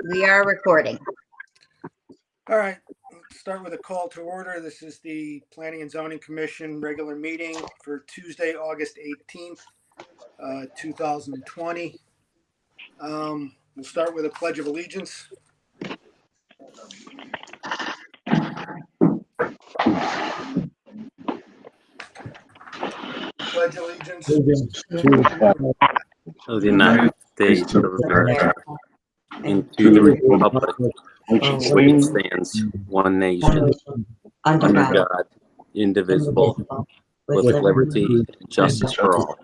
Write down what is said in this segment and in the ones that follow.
We are recording. All right, let's start with a call to order. This is the Planning and Zoning Commission regular meeting for Tuesday, August 18th, 2020. We'll start with a Pledge of Allegiance. Pledge allegiance of the United States of America and to the republic which stands one nation under God, indivisible, with liberty and justice for all.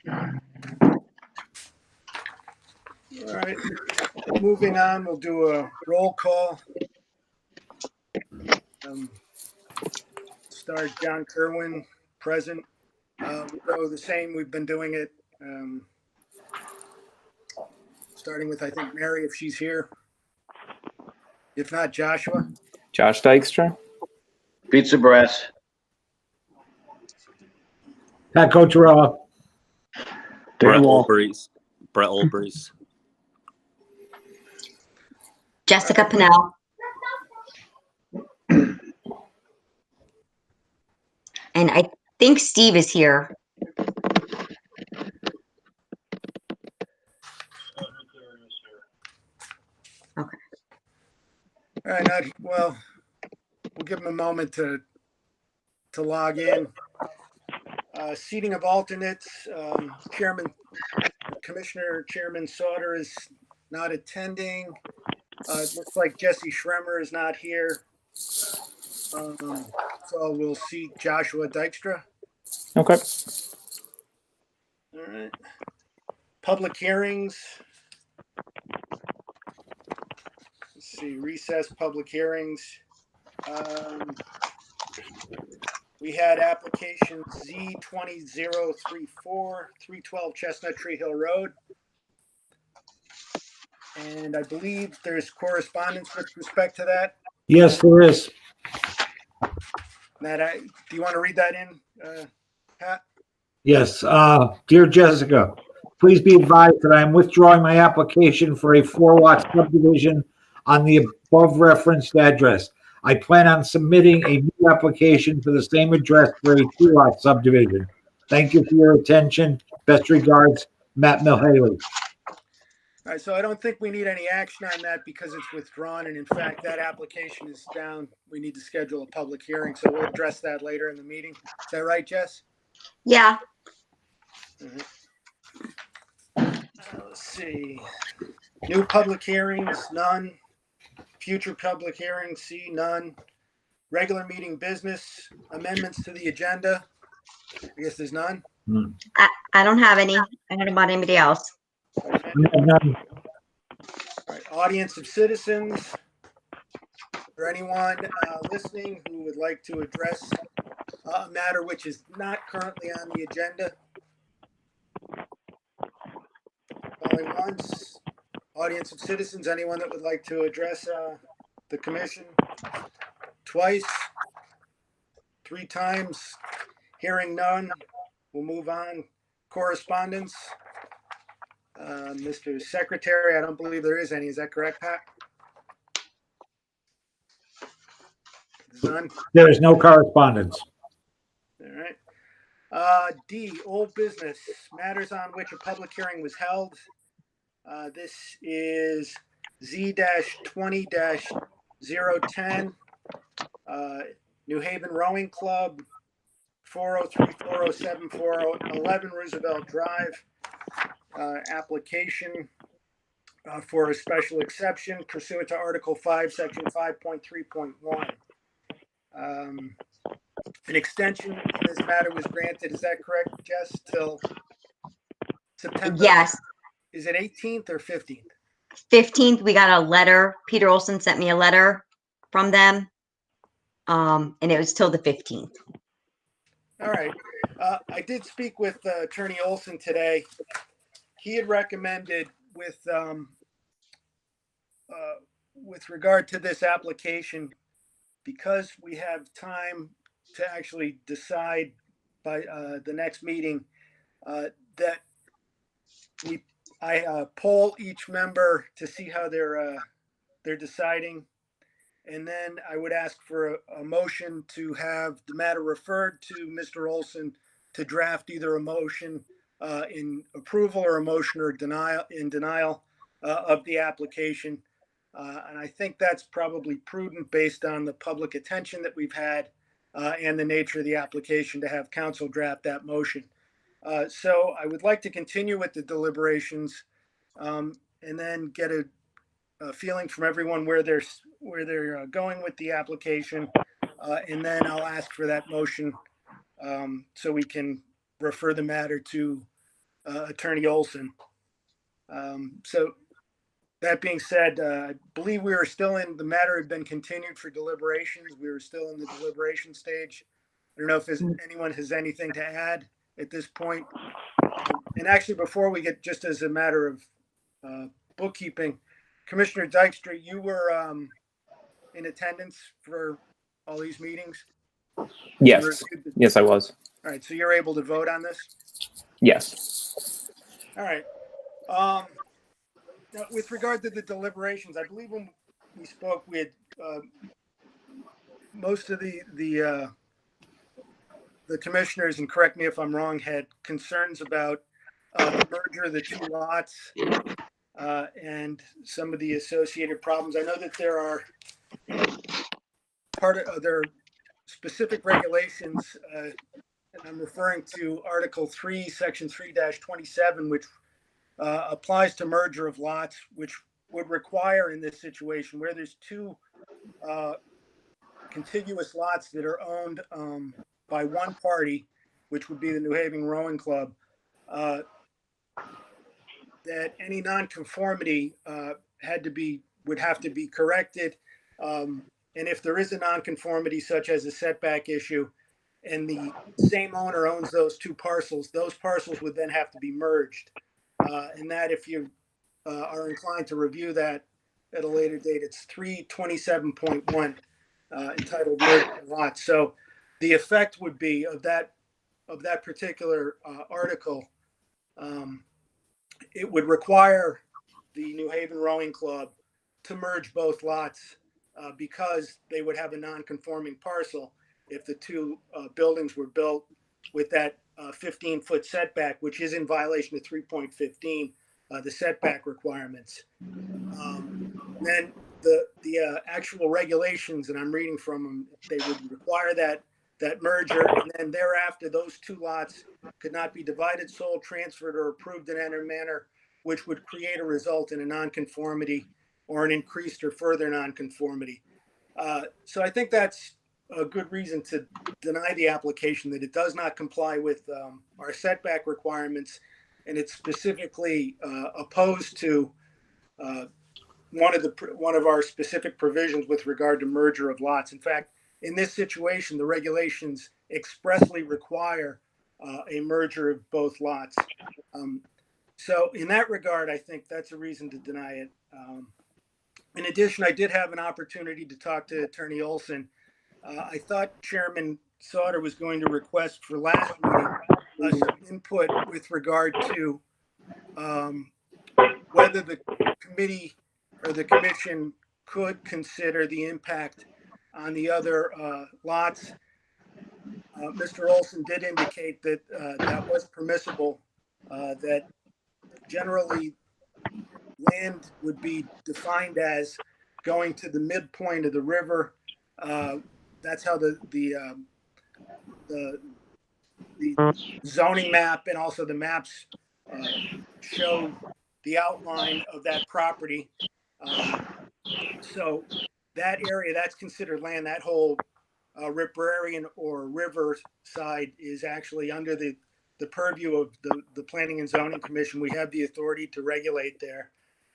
All right, moving on, we'll do a roll call. Start John Kerwin, present. We'll go the same, we've been doing it. Starting with, I think, Mary, if she's here. If not, Joshua. Josh Dykstra. Pizza Brass. Pat Cotarella. Brett Olbrys. Jessica Pennell. And I think Steve is here. Okay. All right, well, we'll give him a moment to log in. Seating of alternates, Commissioner Chairman Sauter is not attending. It looks like Jesse Schremer is not here. So we'll see Joshua Dykstra. Okay. All right. Public hearings. Let's see, recess public hearings. We had application Z20034, 312 Chestnut Tree Hill Road. And I believe there's correspondence with respect to that. Yes, there is. Matt, do you want to read that in, Pat? Yes. Dear Jessica, please be advised that I am withdrawing my application for a 4-lot subdivision on the above referenced address. I plan on submitting a new application for the same address for a 2-lot subdivision. Thank you for your attention. Best regards, Matt Milhaley. All right, so I don't think we need any action on that because it's withdrawn. And in fact, that application is down. We need to schedule a public hearing. So we'll address that later in the meeting. Is that right, Jess? Yeah. Let's see. New public hearings, none. Future public hearings, see, none. Regular meeting business, amendments to the agenda. I guess there's none. I don't have any. I don't know about anybody else. Okay. None. All right. Audience of citizens. Or anyone listening who would like to address a matter which is not currently on the agenda? Only once. Audience of citizens, anyone that would like to address the commission? Twice? 3 times? Hearing none, we'll move on. Correspondence. Mr. Secretary, I don't believe there is any. Is that correct, Pat? None? There is no correspondence. All right. D, old business, matters on which a public hearing was held. This is Z-20-010, New Haven Rowing Club, 403-407-411 Roosevelt Drive. Application for a special exception pursuant to Article 5, Section 5.3.1. An extension in this matter was granted. Is that correct, Jess? Till September? Yes. Is it 18th or 15th? 15th, we got a letter. Peter Olson sent me a letter from them. And it was till the 15th. All right. I did speak with Attorney Olson today. He had recommended with regard to this application, because we have time to actually decide by the next meeting, that I poll each member to see how they're deciding. And then I would ask for a motion to have the matter referred to Mr. Olson to draft either a motion in approval or a motion or denial of the application. And I think that's probably prudent based on the public attention that we've had and the nature of the application to have council draft that motion. So I would like to continue with the deliberations and then get a feeling from everyone where they're going with the application. And then I'll ask for that motion so we can refer the matter to Attorney Olson. So that being said, I believe we are still in, the matter had been continued for deliberations. We were still in the deliberation stage. I don't know if anyone has anything to add at this point. And actually, before we get, just as a matter of bookkeeping, Commissioner Dykstra, you were in attendance for all these meetings? Yes. Yes, I was. All right, so you're able to vote on this? Yes. All right. Now, with regard to the deliberations, I believe when we spoke, we had most of the commissioners, and correct me if I'm wrong, had concerns about the merger of the two lots and some of the associated problems. I know that there are there are specific regulations, and I'm referring to Article 3, Section 3-27, which applies to merger of lots, which would require in this situation where there's two contiguous lots that are owned by one party, which would be the New Haven Rowing Club, that any nonconformity would have to be corrected. And if there is a nonconformity, such as a setback issue, and the same owner owns those parcels would then have to be merged. And that, if you are inclined to review that at a later date, it's 327.1 entitled merger of lots. So the effect would be of that particular article, it would require the New Haven Rowing Club to merge both lots because they would have a non-conforming parcel if the two buildings were built with that 15-foot setback, which is in violation of 3.15, the setback requirements. Then the actual regulations, and I'm reading from them, they would require that merger, and then thereafter those two lots could not be divided, sold, transferred, or approved in any manner which would create a result in a nonconformity or an increased or further nonconformity. So I think that's a good reason to deny the application, that it does not comply with our setback requirements, and it's specifically opposed to one of our specific provisions with regard to merger of lots. In fact, in this situation, the regulations expressly require a merger of both lots. So in that regard, I think that's a reason to deny it. In addition, I did have an opportunity to talk to Attorney Olson. I thought Chairman Sauter was going to request for last meeting some input with regard to whether the committee or the commission could consider the impact on the other lots. Mr. Olson did indicate that that was permissible, that generally land would be defined as going to the midpoint of the river. That's how the zoning map and also the maps show the outline of that property. So that area, that's considered land. That whole riparian or river side is actually under the purview of the Planning and Zoning Commission. We have the authority to regulate there.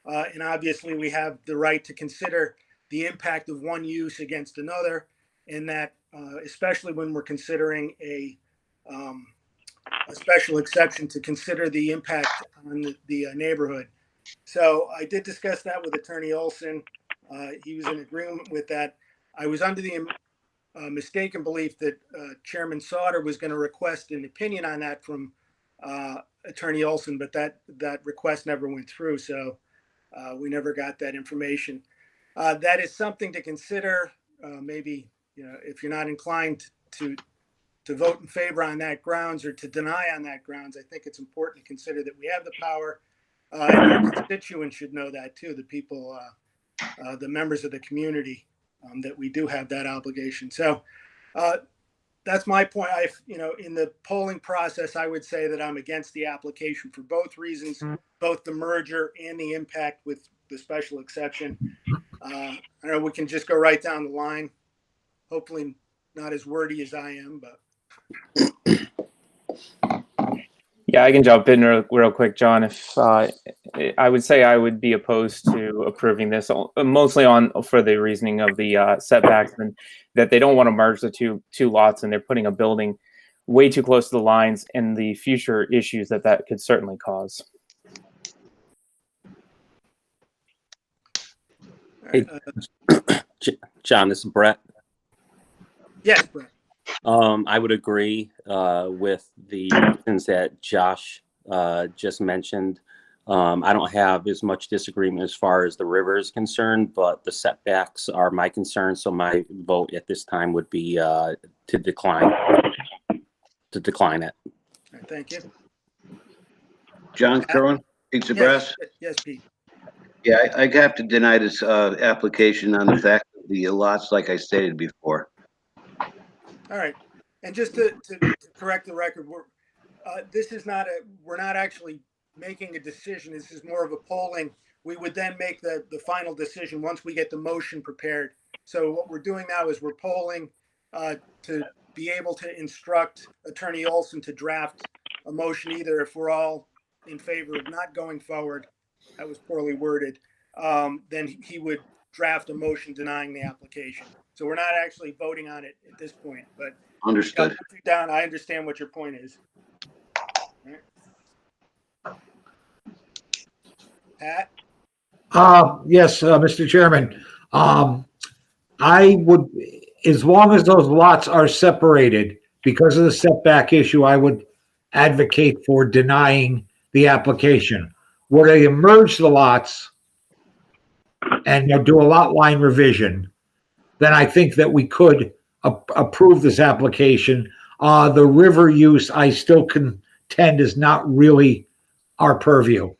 And obviously we have the right to consider the impact of one use against another, and that especially when we're considering a special exception, to consider the impact on the neighborhood. So I did discuss that with Attorney Olson. He was in agreement with that. I was under the mistaken belief that Chairman Sauter was going to request an opinion on that from Attorney Olson, but that request never went through, so we never got that information. That is something to consider. Maybe, if you're not inclined to vote in favor on that grounds or to deny on that grounds, I think it's important to consider that we have the power. And our constituents should know that too, the people, the members of the community, that we do have that obligation. So that's my point. In the polling process, I would say that I'm against the application for both reasons, both the merger and the impact with the special exception. I don't know, we can just go right down the line. Hopefully not as wordy as I am, but. Yeah, I can jump in real quick, John. If I would say I would be opposed to approving this, mostly for the reasoning of the setbacks, and that they don't want to merge the two lots, and they're putting a building way too close to the lines, and the future issues that could certainly cause. Hey, John, this is Brett. Yes, Brett. I would agree with the reasons that Josh just mentioned. I don't have as much disagreement as far as the river is concerned, but the setbacks are my concern. So my vote at this time would be to decline it. All right, thank you. John Kerwin, Pizza Brass. Yes, Pete. Yeah, I have to deny this application on the fact of the lots, like I stated before. All right, and just to correct the record, we're not actually making a decision. This is more of a polling. We would then make the final decision once we get the motion prepared. So what we're doing now is we're polling to be able to instruct Attorney Olson to draft a motion, either if we're all in favor of not going forward, that was poorly worded, then he would draft a motion denying the application. So we're not actually voting on it at this point, but Understood. down, I understand what your point is. Right. Pat? Yes, Mr. Chairman. I would, as long as those lots are separated because of the setback issue, I would advocate for denying the application. Were they merge the lots and do a lot line revision, then I think that we could approve this application. The river use, I still contend, is not really our purview.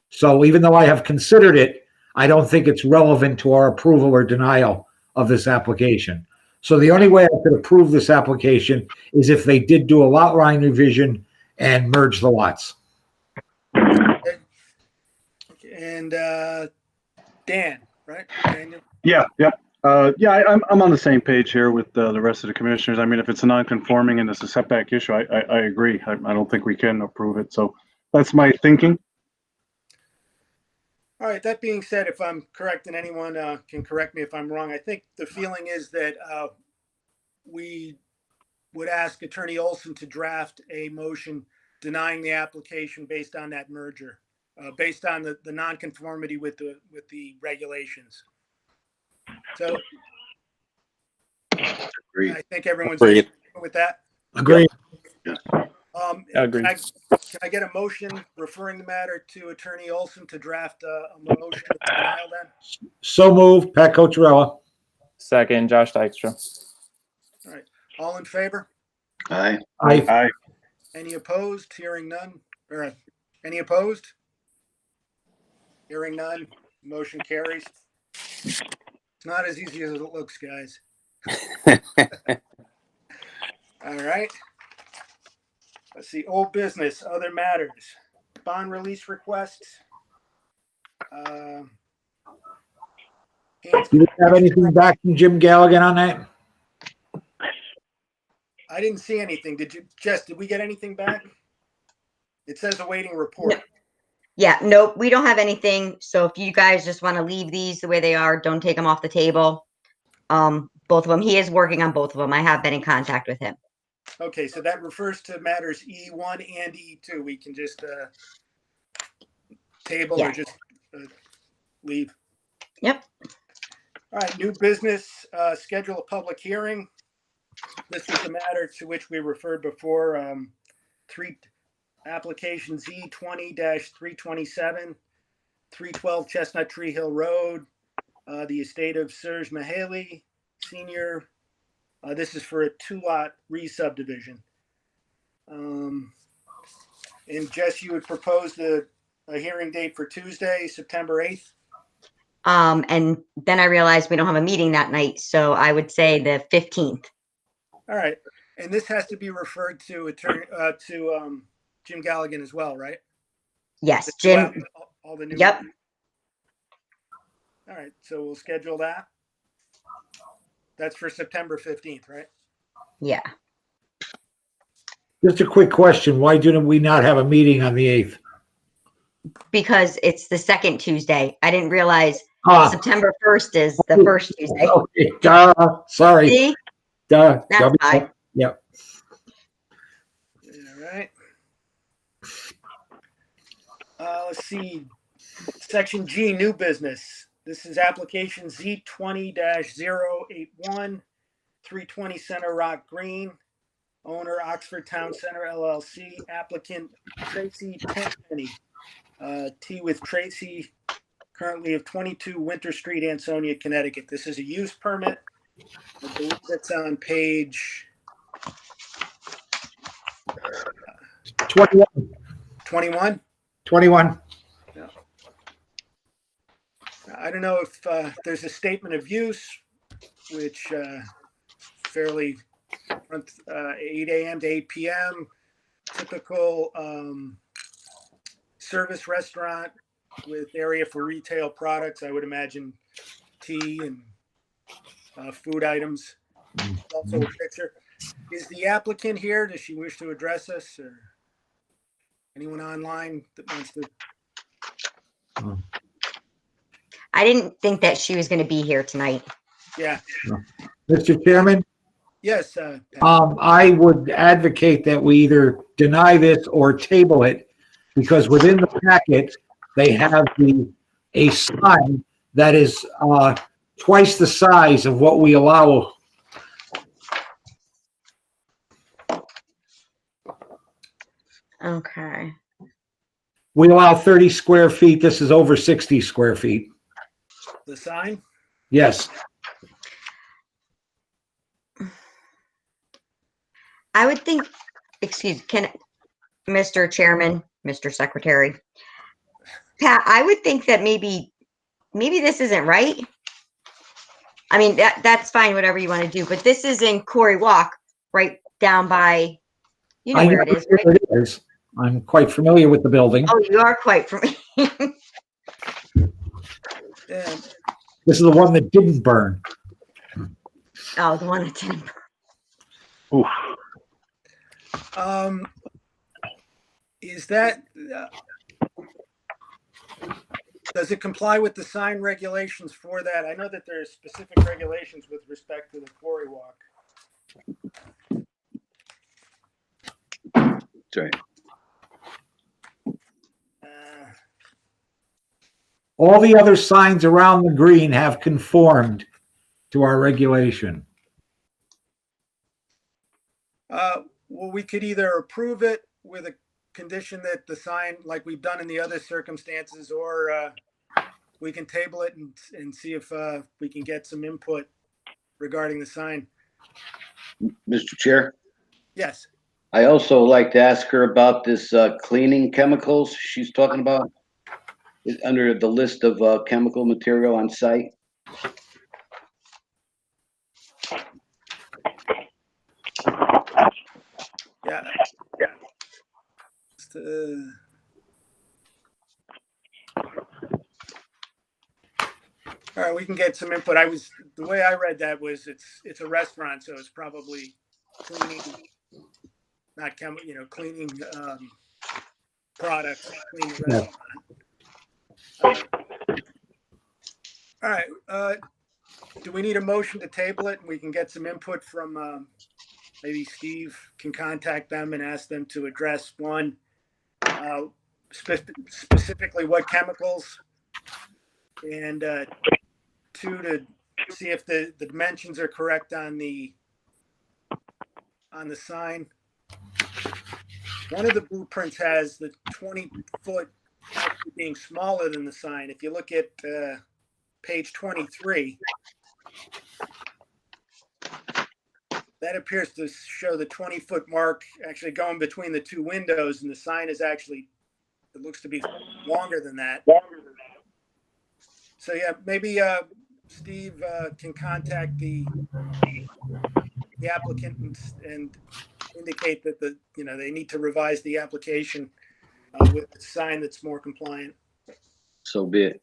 So even though I have considered it, I don't think it's relevant to our approval or denial of this application. So the only way I could approve this application is if they did do a lot line revision and merge the lots. And Dan, right? Daniel? Yeah. I'm on the same page here with the rest of the commissioners. I mean, if it's a non-conforming and it's a setback issue, I agree. I don't think we can approve it. So that's my thinking. All right, that being said, if I'm correct, and anyone can correct me if I'm wrong, I think the feeling is that we would ask Attorney Olson to draft a motion denying the application based on that merger, based on the nonconformity with the regulations. So Agree. I think everyone's Agreed. with that. Agree. Agreed. Can I get a motion referring the matter to Attorney Olson to draft a motion of denial then? So moved, Pat Cocherella. Second, Josh Dykstra. All right, all in favor? Aye. Aye. Any opposed? Hearing none. Or any opposed? Hearing none. Motion carries. It's not as easy as it looks, guys. All right. Let's see. Old business, other matters. Bond release requests. Do you have anything back from Jim Galligan on that? I didn't see anything. Did you, Jess? Did we get anything back? It says awaiting report. Yeah, nope, we don't have anything. So if you guys just want to leave these the way they are, don't take them off the table. Both of them. He is working on both of them. I have been in contact with him. Okay, so that refers to matters E1 and E2. We can just table Yeah. or just leave. Yep. All right, new business, schedule a public hearing. This was the matter to which we referred before, application Z20-327, 312 Chestnut Tree Hill Road, the estate of Serge Mahaley Senior. This is for a 2-lot re-subdivision. And Jess, you would propose a hearing date for Tuesday, September 8th? And then I realized we don't have a meeting that night, so I would say the 15th. All right. And this has to be referred to Jim Galligan as well, right? Yes, Jim. All the new. Yep. All right. So we'll schedule that. That's for September 15th, right? Yeah. Just a quick question. Why didn't we not have a meeting on the 8th? Because it's the second Tuesday. I didn't realize Ah, September 1st is the first Tuesday. okay, sorry. See? Duh. That's fine. Yep. All right. Let's see. Section G, new business. This is application Z20-081, 320 Center Rock Green. Owner Oxford Town Center LLC. Applicant Tracy Tenpenny. T with Tracy, currently of 22 Winter Street, Ansonia, Connecticut. This is a use permit. I believe it's on page 21. 21. 21. I don't know if there's a statement of use, which fairly 8 a.m. to 8 p.m. Typical service restaurant with area for retail products. I would imagine tea and food items. Also a picture. Is the applicant here? Does she wish to address us, or anyone online that wants to? I didn't think that she was going to be here tonight. Yeah. Mr. Chairman, Yes. I would advocate that we either deny this or table it, because within the packet, they have a sign that is twice the size of what we allow. Okay. We allow 30 square feet. This is over 60 square feet. The sign? Yes. I would think, Mr. Chairman, Mr. Secretary, Pat, I would think that maybe this isn't right. I mean, that's fine, whatever you want to do, but this is in Quarry Walk, right down by, you know where it is, right? It is. I'm quite familiar with the building. Oh, you are quite familiar. Yeah. This is the one that didn't burn. Oh, the one that didn't. Oof. Is that, does it comply with the sign regulations for that? I know that there's specific regulations with respect to the Quarry Walk. That's right. All the other signs around the green have conformed to our regulation. Well, we could either approve it with a condition that the sign, like we've done in the other circumstances, or we can table it and see if we can get some input regarding the sign. Mr. Chair, Yes. I also like to ask her about this cleaning chemicals she's talking about. Under the list of chemical material on site. Yeah. All right, we can get some input. The way I read that was it's a restaurant, so it's probably cleaning, not cleaning products, cleaning the restaurant. All right. Do we need a motion to table it? We can get some input from maybe Steve can contact them and ask them to address one, specifically what chemicals, and two, to see if the dimensions are correct on the sign. one of the blueprints has the 20-foot actually being smaller than the sign. If you look at page 23, that appears to show the 20-foot mark actually going between the two windows, and the sign is actually, it looks to be longer than that. So yeah, maybe Steve can contact the applicant and indicate that they need to revise the application with a sign that's more compliant. So be it.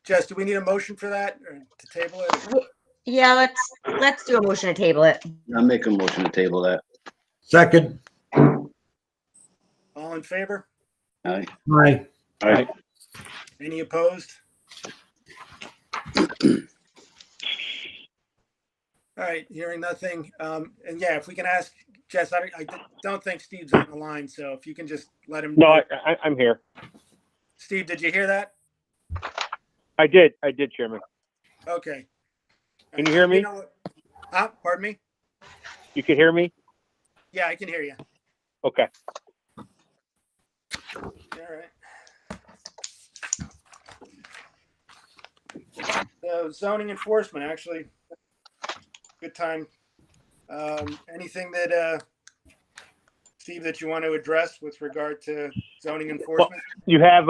Jess, do we need a motion for that or to table it? Yeah, let's do a motion to table it. I'll make a motion to table that. Second. All in favor? Aye. Aye. Any opposed? All right, hearing nothing. And yeah, if we can ask Jess, I don't think Steve's on the line, so if you can just let him. No, I'm here. Steve, did you hear that? I did, Chairman. Okay. Can you hear me? Pardon me? You can hear me? Yeah, I can hear you. Okay. All right. So zoning enforcement, actually, good time. Anything that, Steve, that you want to address with regard to zoning enforcement? You have,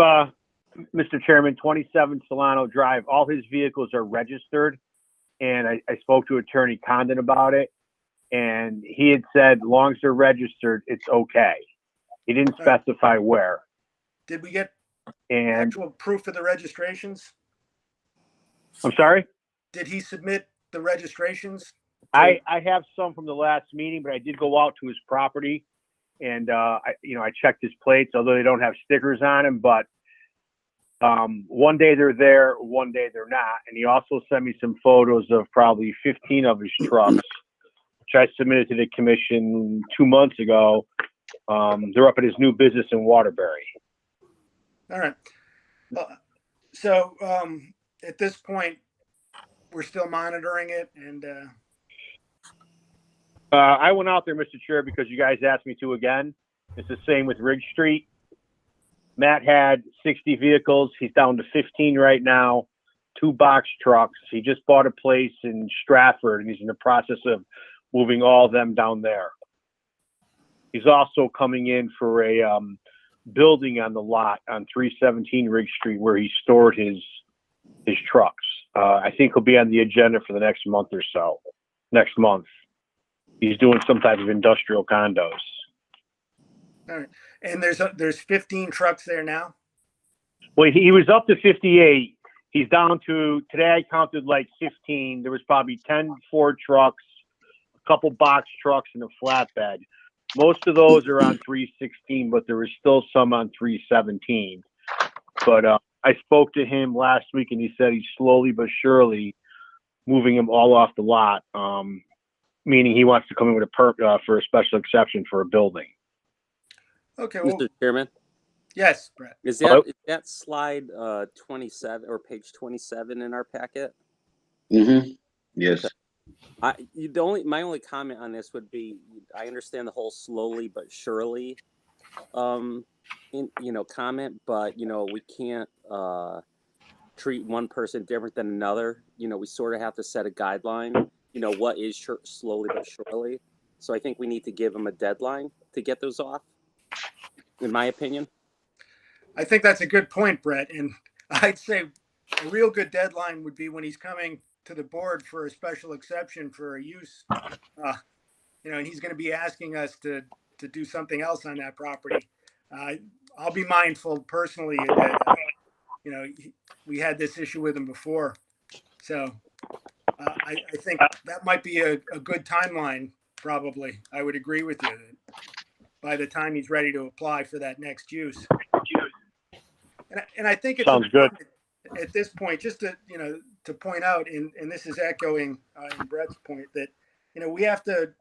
Mr. Chairman, 27 Solano Drive. All his vehicles are registered, and I spoke to Attorney Condon about it, and he had said, as long as they're registered, it's okay. He didn't specify where. Did we get And actual proof of the registrations? I'm sorry? Did he submit the registrations? I have some from the last meeting, but I did go out to his property and, I checked his plates, although they don't have stickers on them, but one day they're there, one day they're not. And he also sent me some photos of probably 15 of his trucks, which I submitted to the commission 2 months ago. They're up at his new business in Waterbury. All right. So at this point, we're still monitoring it, and I went out there, Mr. Chair, because you guys asked me to again. It's the same with Ridge Street. Matt had 60 vehicles. He's down to 15 right now, 2 box trucks. He just bought a place in Stratford, and he's in the process of moving all of them down there. He's also coming in for a building on the lot on 317 Ridge Street where he stored his trucks. I think he'll be on the agenda for the next month or so. Next month. He's doing some type of industrial condos. all right. And there's 15 trucks there now. Well, he was up to 58. He's down to, today I counted like 15. There was probably 10 Ford trucks, a couple box trucks, and a flatbed. Most of those are on 316, but there was still some on 317. But I spoke to him last week, and he said he's slowly but surely moving them all off the lot, meaning he wants to come in with for a special exception for a building. Okay. Well, Mr. Chairman, yes, Brett. is Hello? that slide 27 or page 27 in our packet? Mm-hmm. Yes. My only comment on this would be, I understand the whole slowly but surely, comment, but we can't treat one person different than another. We sort of have to set a guideline. What is slowly but surely. So I think we need to give them a deadline to get those off, in my opinion. I think that's a good point, Brett. And I'd say a real good deadline would be when he's coming to the board for a special exception for a use, and he's going to be asking us to do something else on that property. I'll be mindful personally that, we had this issue with him before. So I think that might be a good timeline, probably. I would agree with you that by the time he's ready to apply for that next use. And I think it's Sounds good. At this point, just to point out, and this is echoing in Brett's point, that, we have to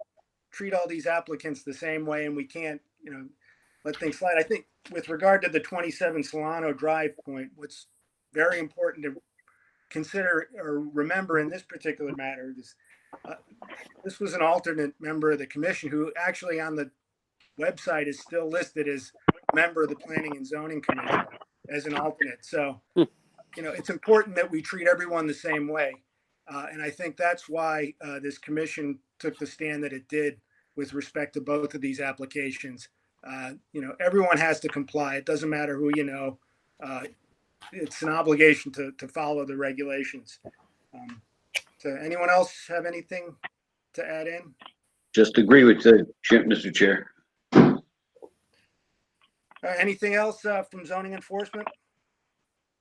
treat all these applicants the same way, and we can't, let things slide. I think with regard to the 27 Solano Drive point, what's very important to consider or remember in this particular matter is this was an alternate member of the commission who actually on the website is still listed as a member of the Planning and Zoning Commission as an alternate. So, it's important that we treat everyone the same way. And I think that's why this commission took the stand that it did with respect to both of these applications. Everyone has to comply. It doesn't matter who you know. It's an obligation to follow the regulations. So anyone else have anything to add in? Just agree with the Mr. Chair. Anything else from zoning enforcement?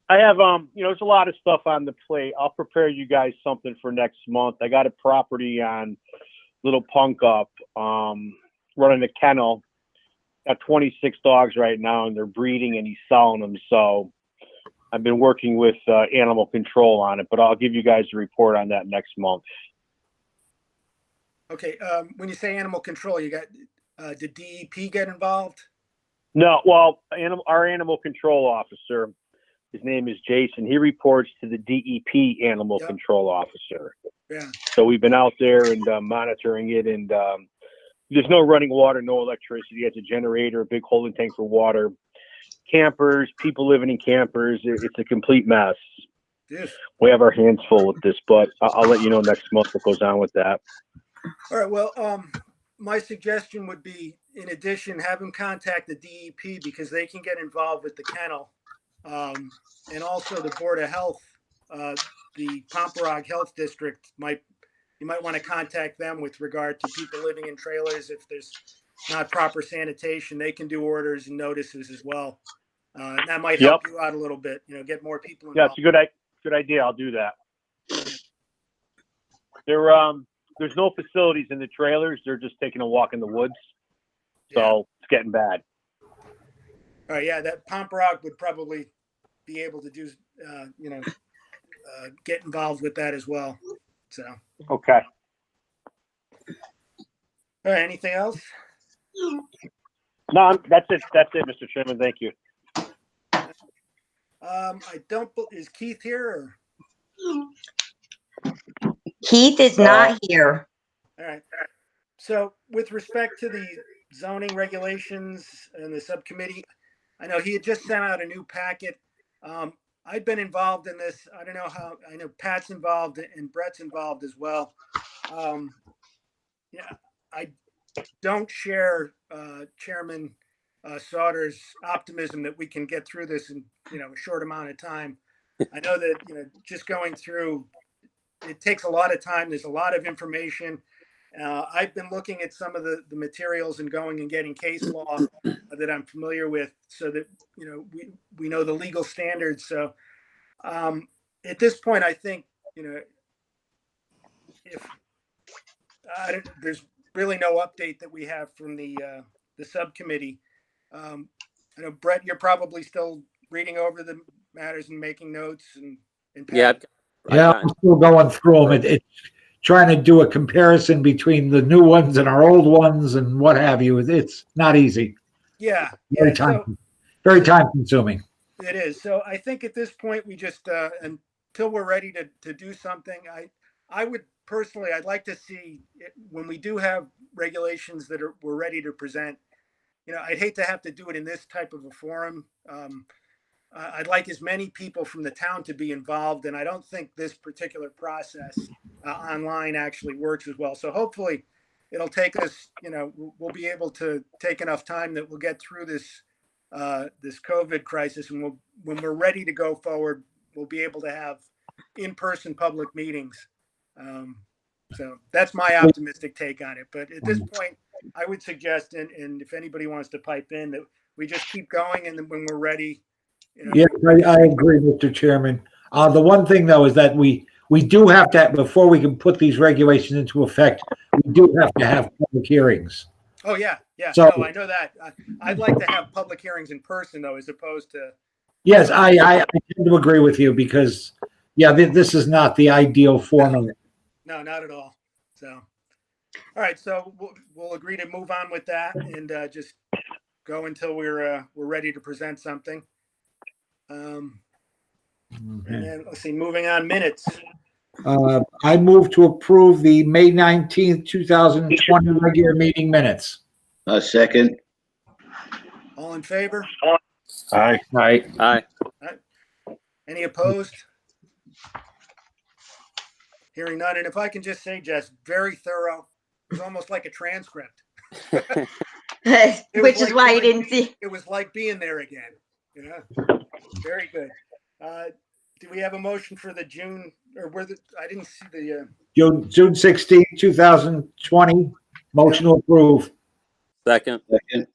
I have, there's a lot of stuff on the plate. I'll prepare you guys something for next month. I got a property on Little Punk Up, running a kennel. Got 26 dogs right now, and they're breeding, and he's selling them. So I've been working with animal control on it, but I'll give you guys a report on that next month. Okay. When you say animal control, you got, did DEP get involved? No, well, our animal control officer, his name is Jason. He reports to the DEP animal Yep. control officer. Yeah. So we've been out there and monitoring it, and there's no running water, no electricity. It's a generator, a big holding tank for water. Campers, people living in campers. It's a complete mess. Yes. We have our hands full with this, but I'll let you know next month what goes on with that. All right. Well, my suggestion would be, in addition, have him contact the DEP because they can get involved with the kennel. And also the Board of Health, the Pomperaug Health District you might want to contact them with regard to people living in trailers. If there's not proper sanitation, they can do orders and notices as well. And that might help you out a little bit, get more people involved. Yeah, it's a good idea. I'll do that. There's no facilities in the trailers. They're just taking a walk in the woods. So it's getting bad. All right. Yeah. That Pomperaug would probably be able to do, get involved with that as well. So. Okay. All right. Anything else? No, that's it. That's it, Mr. Chairman. Thank you. Is Keith here or? Keith is not here. All right. So with respect to the zoning regulations and the subcommittee, I know he had just sent out a new packet. I've been involved in this. I don't know how, I know Pat's involved and Brett's involved as well. I don't share Chairman Sauter's optimism that we can get through this in, a short amount of time. I know that, just going through, it takes a lot of time. There's a lot of information. I've been looking at some of the materials and going and getting case law that I'm familiar with so that, we know the legal standards. So at this point, I think, if there's really no update that we have from the subcommittee. I know, Brett, you're probably still reading over the matters and making notes and Pat. Yeah, I'm still going through them. It's trying to do a comparison between the new ones and our old ones and what have you. It's not easy. Yeah. Very time consuming. It is. So I think at this point, we just, until we're ready to do something, I would personally, I'd like to see when we do have regulations that we're ready to present, I'd hate to have to do it in this type of a forum. I'd like as many people from the town to be involved, and I don't think this particular process online actually works as well. So hopefully it'll take us, we'll be able to take enough time that we'll get through this COVID crisis, and when we're ready to go forward, we'll be able to have in-person public meetings. So that's my optimistic take on it. But at this point, I would suggest, and if anybody wants to pipe in, that we just keep going, and then when we're ready. Yes, I agree, Mr. Chairman. The one thing, though, is that we do have to, before we can put these regulations into effect, we do have to have public hearings. Oh, yeah. Yeah. So, no, I know that. I'd like to have public hearings in person, though, as opposed to. Yes, I tend to agree with you because, this is not the ideal form of it. No, not at all. So, all right. So we'll agree to move on with that and just go until we're ready to present something. And then let's see, moving on, minutes. I move to approve the May 19th, 2020 regular meeting minutes. Second. All in favor? Aye. All right. Aye. Any opposed? Hearing none. And if I can just say, Jess, very thorough. It was almost like a transcript. Which is why you didn't see. It was like being there again. Yeah. Very good. Do we have a motion for the June, or I didn't see the, June 16, 2020. Motion to approve. Second. Second.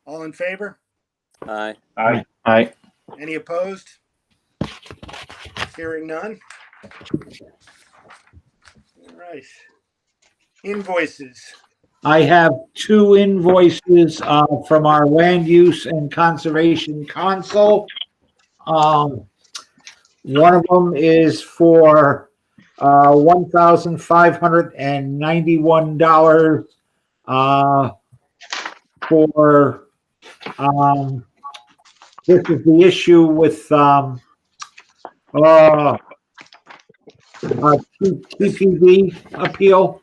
all in favor? Aye. All right. Any opposed? Hearing none. All right. Invoices. I have two invoices from our Land Use and Conservation Council. One of them is for $1,591 for this is the issue with TPV appeal.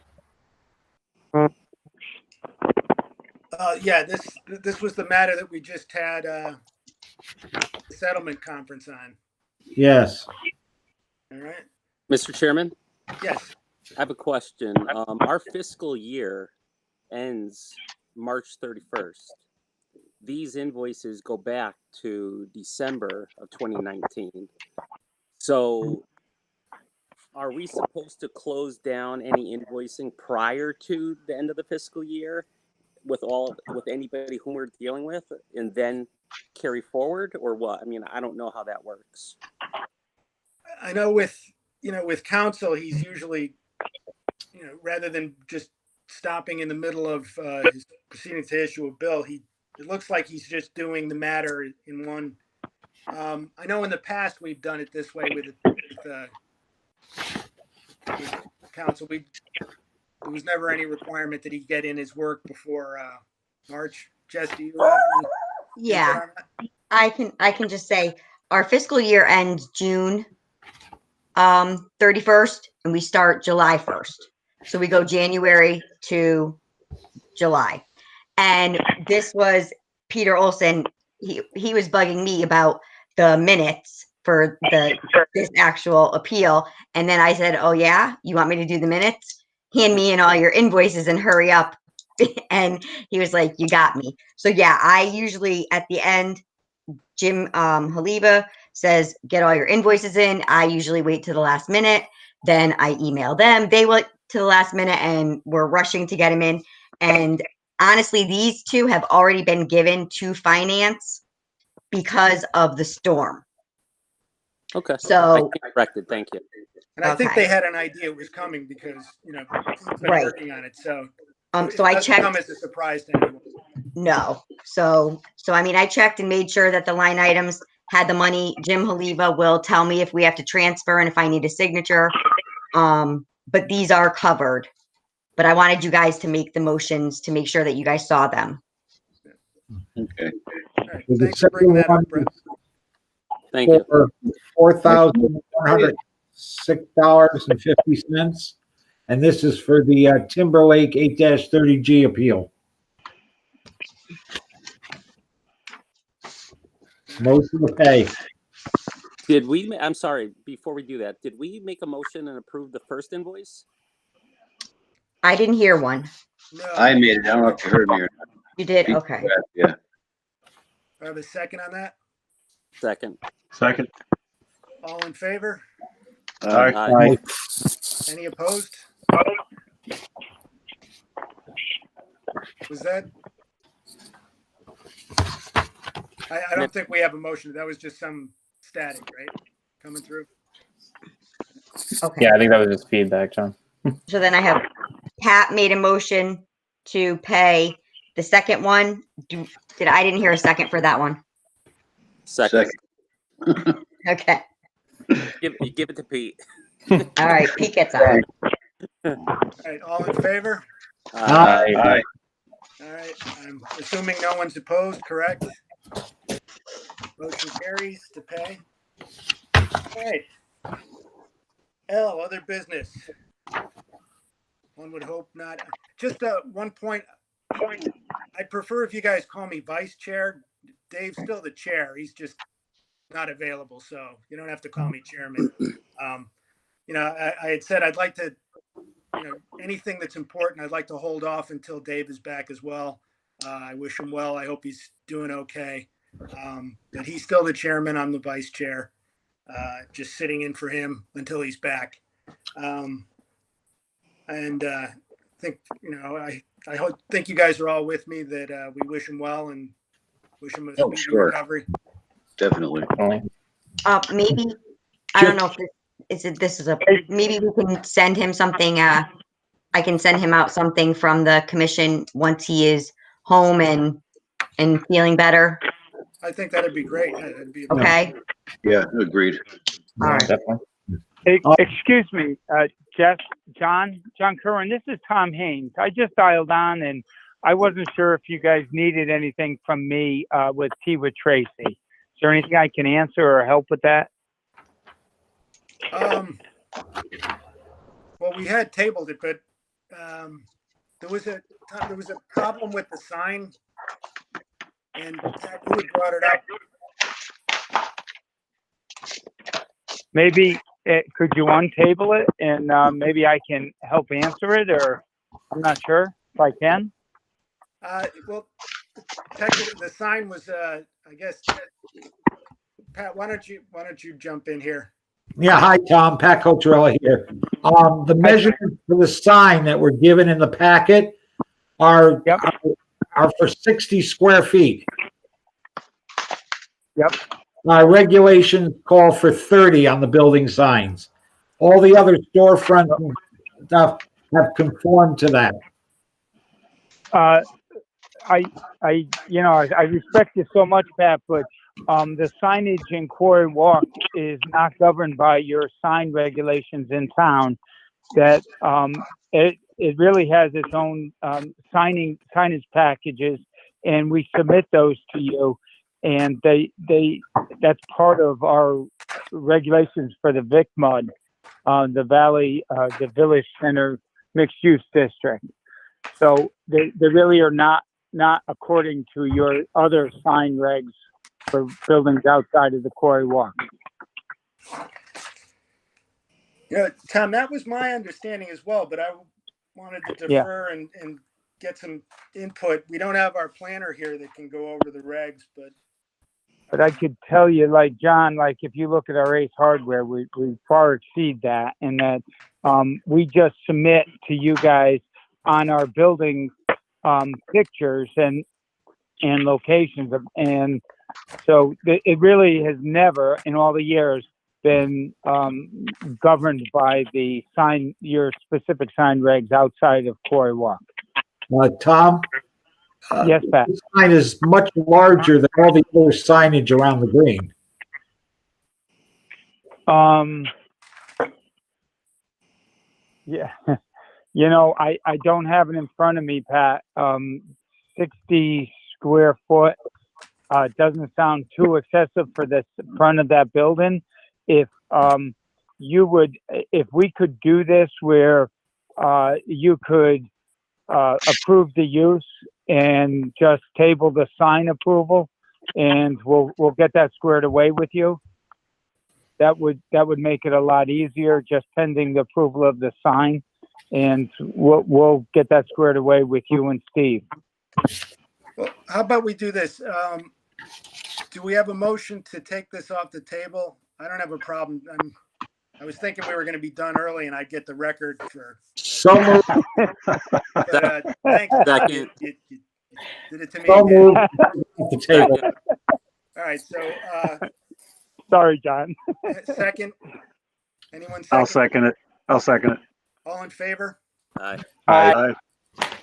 Yeah, this was the matter that we just had a settlement conference on. Yes. All right. Mr. Chairman, Yes. I have a question. Our fiscal year ends March 31st. These invoices go back to December of 2019. So are we supposed to close down any invoicing prior to the end of the fiscal year with anybody whom we're dealing with and then carry forward, or what? I mean, I don't know how that works. I know with counsel, he's usually, rather than just stopping in the middle of his proceedings to issue a bill, it looks like he's just doing the matter in one. I know in the past we've done it this way with counsel. There was never any requirement that he get in his work before March. Jess, do you have any Yeah, input on that? I can just say our fiscal year ends June 31st and we start July 1st. So we go January to July. And this was Peter Olson. He was bugging me about the minutes for this actual appeal. And then I said, oh yeah, you want me to do the minutes? Hand me in all your invoices and hurry up. And he was like, you got me. So yeah, I usually at the end, Jim Haliba says, get all your invoices in. I usually wait to the last minute. Then I email them. They wait to the last minute and we're rushing to get them in. And honestly, these two have already been given to finance because of the storm. Okay. So- I stand corrected. Thank you. And I think Okay. they had an idea it was coming because, he's been Right. working on it. So, So I it doesn't checked. come as a surprise to anyone. No. So I mean, I checked and made sure that the line items had the money. Jim Haliva will tell me if we have to transfer and if I need a signature. But these are covered. But I wanted you guys to make the motions to make sure that you guys saw them. Okay. All right. The Thanks for bringing that second up, Brett. Thank you. For $4,106.50. And this is for the Timberlake 8-30G appeal. Motion to pay. I'm sorry, before we do that, did we make a motion and approve the first invoice? I didn't hear one. No. I made it. I don't know if you heard me or not. You did? Okay. Yeah. I have a second on that. Second. Second. All in favor? Aye. Aye. Any opposed? Was that? I don't think we have a motion. That was just some static, right? Coming through. Okay. Yeah, I think that was just feedback, John. So then I have Pat made a motion to pay the second one. I didn't hear a second for that one. Second. Okay. Give it to Pete. All right. Pete gets on. All right. All in favor? Aye. All right. I'm assuming no one's opposed, correct? Motion carries to pay. All right. L, other business. One would hope not. Just one point. I'd prefer if you guys call me vice chair. Dave's still the chair. He's just not available, so you don't have to call me chairman. I had said I'd like to, anything that's important, I'd like to hold off until Dave is back as well. I wish him well. I hope he's doing okay. But he's still the chairman. I'm the vice chair, just sitting in for him until he's back. Think, I think you guys are all with me that we wish him well and wish him a speedy sure. recovery. Definitely. Maybe, I don't know if maybe we can send him something, I can send him out something from the commission once he is home and feeling better. I think that'd be great. That'd be Okay. Yeah, agreed. All right. Definitely. Excuse me, John Curran, this is Tom Haynes. I just dialed on and I wasn't sure if you guys needed anything from me with Tea with Tracy. Is there anything I can answer or help with that? Well, we had tabled it, but there was a problem with the sign, and Pat, you had brought it up. Maybe could you untable it and maybe I can help answer it, or I'm not sure if I can. Well, the sign was, I guess. Pat, why don't you jump in here? Yeah, hi, Tom. Pat Cotrella here. The measurements for the sign that were given in the packet are for 60 square feet. Yep. Our regulations call for 30 on the building signs. All the other storefront stuff have conformed to that. I respect you so much, Pat, but the signage in Quarry Walk is not governed by your sign regulations in town. That it really has its own signage packages, and we submit those to you. And that's part of our regulations for the VICMUD, the Village Center Mixed Use District. So they really are not according to your other sign regs for buildings outside of the Quarry Walk. Yeah, Tom, that was my understanding as well, but I wanted to defer and get some input. We don't have our planner here that can go over the regs, but I could tell you, like John, like if you look at our Ace Hardware, we far exceed that, and that we just submit to you guys on our building pictures and locations, and so it really has never in all the years been governed by your specific sign regs outside of Quarry Walk. Tom? Yes, Pat. This sign is much larger than all the other signage around the green. Yeah. I don't have it in front of me, Pat. 60 square foot doesn't sound too excessive for the front of that building. If we could do this where you could approve the use and just table the sign approval, and we'll get that squared away with you. That would make it a lot easier, just pending the approval of the sign, and we'll get that squared away with you and Steve. well, how about we do this? Do we have a motion to take this off the table? I don't have a problem. I was thinking we were going to be done early and I'd get the record for. So moved. But, thanks. Second. You did it to me So again. moved. At the table. All right. So, Sorry, John. second. Anyone second? I'll second it. All in favor? Aye. Aye. All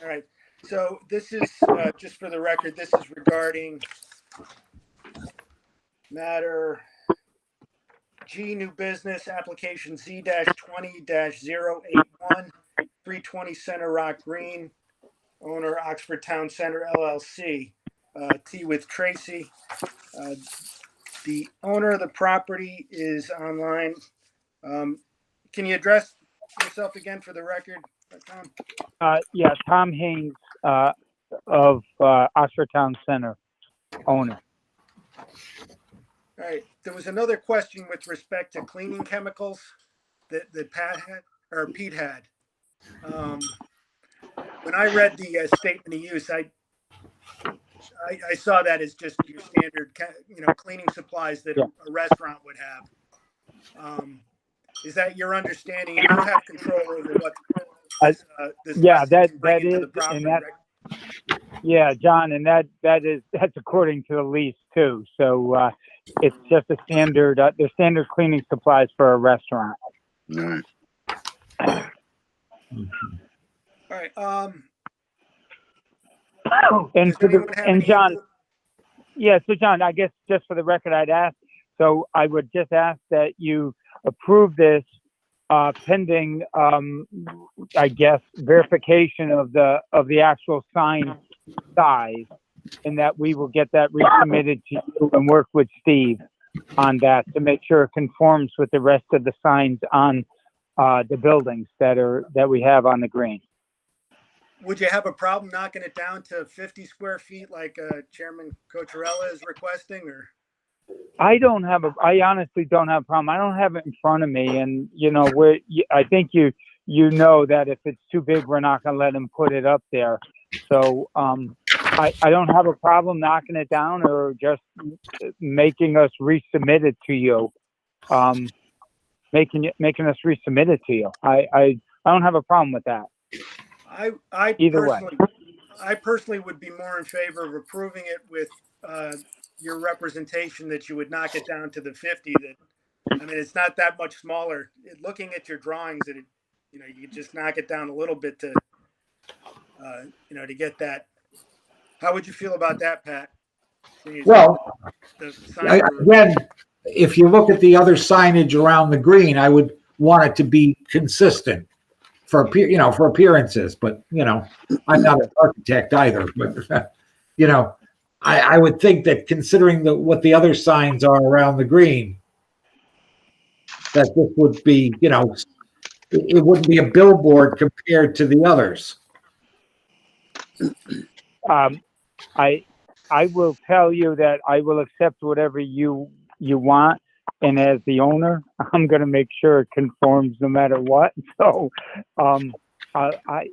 right. So this is, just for the record, this is regarding matter G, new business, application Z-20-081, 320 Center Rock Green, owner Oxford Town Center LLC, Tea with Tracy. The owner of the property is online. Can you address yourself again for the record, Tom? Yeah, Tom Haynes of Oxford Town Center, owner. All right, there was another question with respect to cleaning chemicals that Pat had, or Pete had. When I read the statement of use, I saw that as just your standard, cleaning supplies that a restaurant would have. Is that your understanding? And you have control over what this Yeah, lessee that can bring that into is, the property, and that, right? yeah, John, and that's according to the lease too. So it's just a standard, the standard cleaning supplies for a restaurant. All right. All right. And Does for anyone the have and any John, input? yeah, so John, I guess just for the record, I'd ask. So I would just ask that you approve this pending, I guess, verification of the actual sign size, and that we will get that resubmitted to you and work with Steve on that to make sure it conforms with the rest of the signs on the buildings that we have on the green. Would you have a problem knocking it down to 50 square feet like Chairman Cocherella is requesting, or? I honestly don't have a problem. I don't have it in front of me, and I think you know that if it's too big, we're not going to let him put it up there. So I don't have a problem knocking it down or just making us resubmit it to you. Making us resubmit it to you. I don't have a problem with that. Either way. I personally would be more in favor of approving it with your representation that you would knock it down to the 50. It's not that much smaller. Looking at your drawings, you could just knock it down a little bit to get that. How would you feel about that, Pat? Well, again, if you look at the other signage around the green, I would want it to be consistent for appearances. But I'm not an architect either. But I would think that considering what the other signs are around the green, that this would be, it wouldn't be a billboard compared to the others. I will tell you that I will accept whatever you want, and as the owner, I'm going to make sure it conforms no matter what. So, I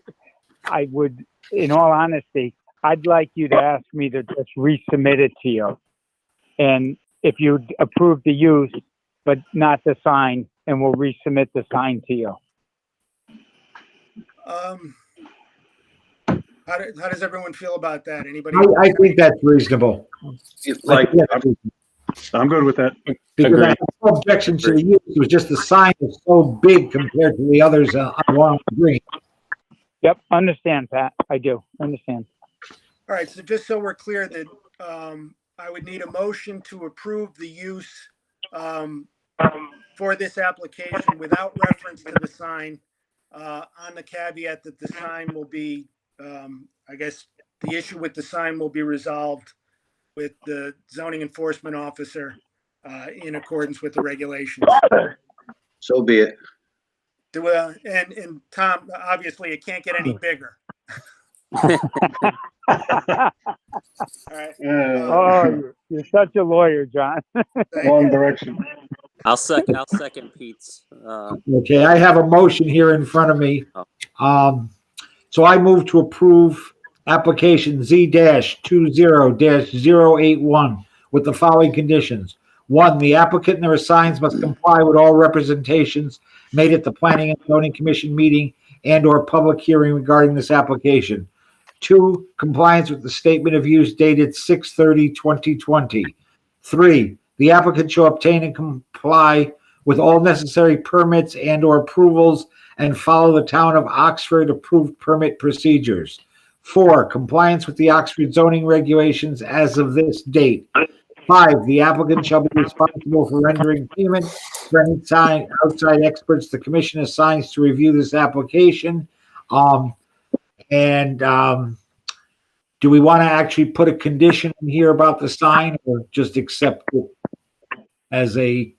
would, in all honesty, I'd like you to ask me to just resubmit it to you, and if you approve the use, but not the sign, and we'll resubmit the sign to you. How does everyone feel about that? Anybody? I think that's reasonable. I'm good with that. Because I have no objection to the use. It was just the sign is so big compared to the others along the green. Yep, understand, Pat. I do understand. All right, so just so we're clear that I would need a motion to approve the use for this application without reference to the sign, on the caveat that the sign will be, I guess the issue with the sign will be resolved with the zoning enforcement officer in accordance with the regulations. So be it. And Tom, obviously it can't get any bigger. All right. Oh, you're such a lawyer, John. Wrong direction. I'll second Pete's. Okay, I have a motion here in front of me. So I move to approve application Z-20-081 with the following conditions. 1, the applicant and their signs must comply with all representations made at the Planning and Zoning Commission meeting and/or public hearing regarding this application. 2, compliance with the statement of use dated 6/30/2020. 3, the applicant shall obtain and comply with all necessary permits and/or approvals and follow the town of Oxford approved permit procedures. 4, compliance with the Oxford zoning regulations as of this date. 5, the applicant shall be responsible for rendering payment for any outside experts the commission assigns to review this application. Do we want to actually put a condition in here about the sign, or just accept it as a?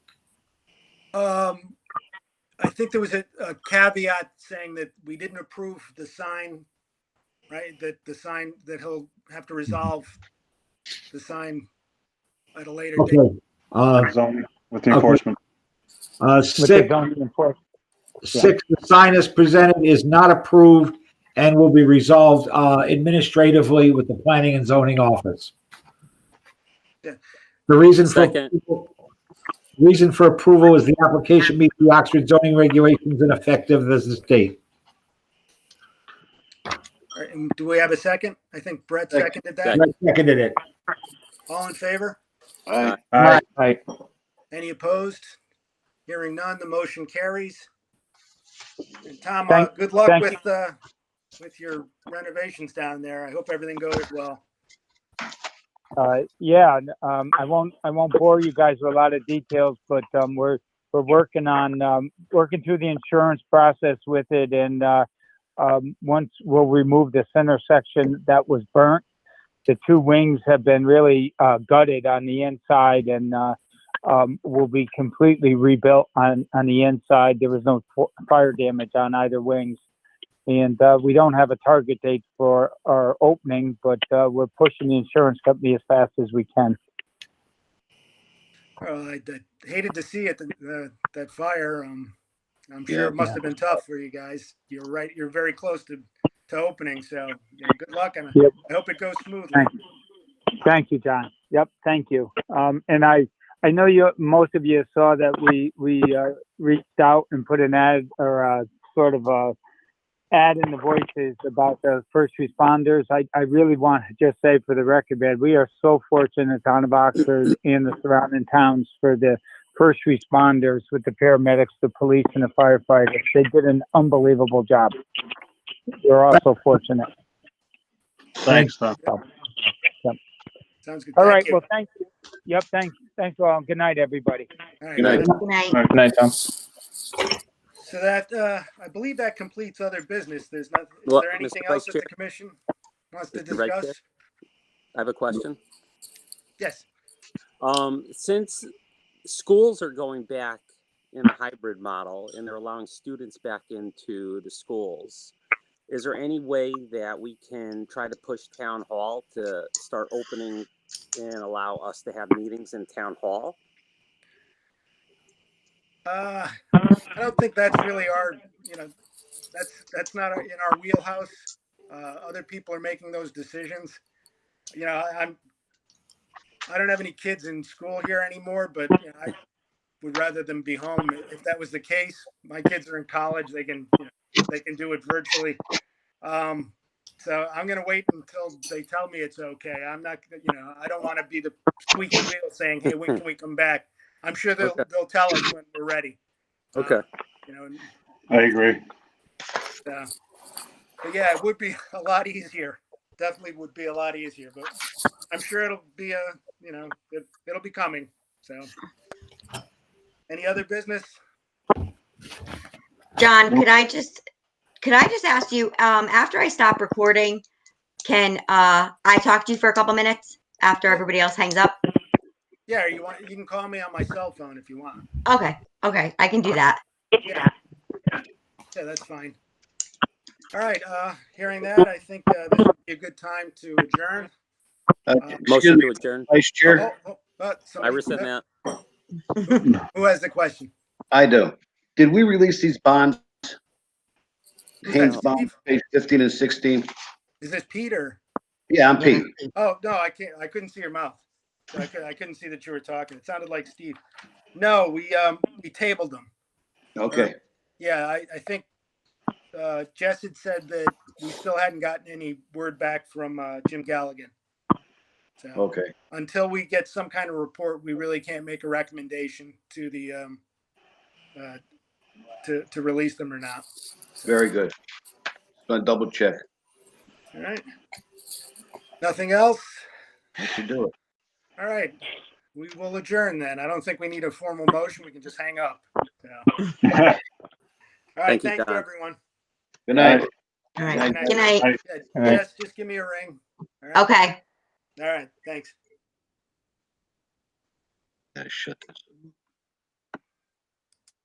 I think there was a caveat saying that we didn't approve the sign, right? That the sign, that he'll have to resolve the sign. at a later date. Okay. Zoning with the Okay. enforcement. With the Six, zoning enforcement. the sign as presented is not approved and will be resolved administratively with the planning and zoning office. Yeah. The reason Second. for approval is the application meets the Oxford zoning regulations and effective as the state. All right, and do we have a second? I think Brett seconded that. Second. I seconded it. All in favor? Aye. Aye. Right. Any opposed? Hearing none, the motion carries. And Tom, Thank- good luck thank with your renovations down there. I hope everything goes well. I won't bore you guys with a lot of details, but we're working on working through the insurance process with it, and once we'll remove the center section that was burnt. The two wings have been really gutted on the inside, and will be completely rebuilt on the inside. There was no fire damage on either wings. And we don't have a target date for our opening, but we're pushing the insurance company as fast as we can. Well, I hated to see it, that fire. I'm sure Yeah. it must have been tough for you guys. You're right. You're very close to opening. So good luck, and Yep. I hope it goes smoothly. Thank you, John. Yep, thank you. And I know most of you saw that we reached out and put an ad or sort of a ad in the voices about the first responders. I really want to just say for the record, man, we are so fortunate, town of Oxford and the surrounding towns, for the first responders with the paramedics, the police, and the firefighters. They did an unbelievable job. We're also fortunate. Thanks, Tom. Sounds good. All Thank right. you. Well, thank you. Yep. Thanks all. Good night, everybody. All right, Good night. Good night. Good night, Tom. So that I believe that completes other business. Is Well, there anything Mr. else Vice that the commission wants to Mr. Vice Chair? discuss? I have a question. Yes. Since schools are going back in a hybrid model and they're allowing students back into the schools, is there any way that we can try to push town hall to start opening and allow us to have meetings in town hall? I don't think that's really that's not in our wheelhouse. Other people are making those decisions. I don't have any kids in school here anymore, but I would rather them be home. If that was the case, my kids are in college. They can do it virtually. So I'm going to wait until they tell me it's okay. I'm not, I don't want to be the squeaky wheel saying, hey, when can we come back? I'm sure they'll tell us when we're ready. Okay. I agree. But yeah, it would be a lot easier. Definitely would be a lot easier, but I'm sure it'll be it'll be coming. So any other business? John, could I just ask you, after I stop recording, can I talk to you for a couple minutes after everybody else hangs up? Yeah, you can call me on my cell phone if you want. Okay, I can do that. Yeah, that's fine. All right, hearing that, I think this would be a good time to adjourn. Motion Excuse me, to adjourn. Vice Chair, I Somebody- rescind that. Who has the question? I do. Did we release these bonds? Who's Haynes that, bond, Steve? page 15 and 16? Is this Peter? Yeah, I'm Pete. Oh, no, I can't. I couldn't see your mouth. So I couldn't see that you were talking. It sounded like Steve. No, we tabled them. Okay, Yeah, I think Jess had said that we still hadn't gotten any word back from Jim Galligan. So okay. until we get some kind of report, we really can't make a recommendation to the to release them or not. Very good. Gonna double check. All right. Nothing else? I should do it. All right. We will adjourn then. I don't think we need a formal motion. We can just hang up. So, all right. Thank you, Thank you, Don. everyone. Good night. All right. Good night. Good night. Yeah, All right. Jess, just give me a ring. All right. Okay. All right. Thanks. Gotta shut this.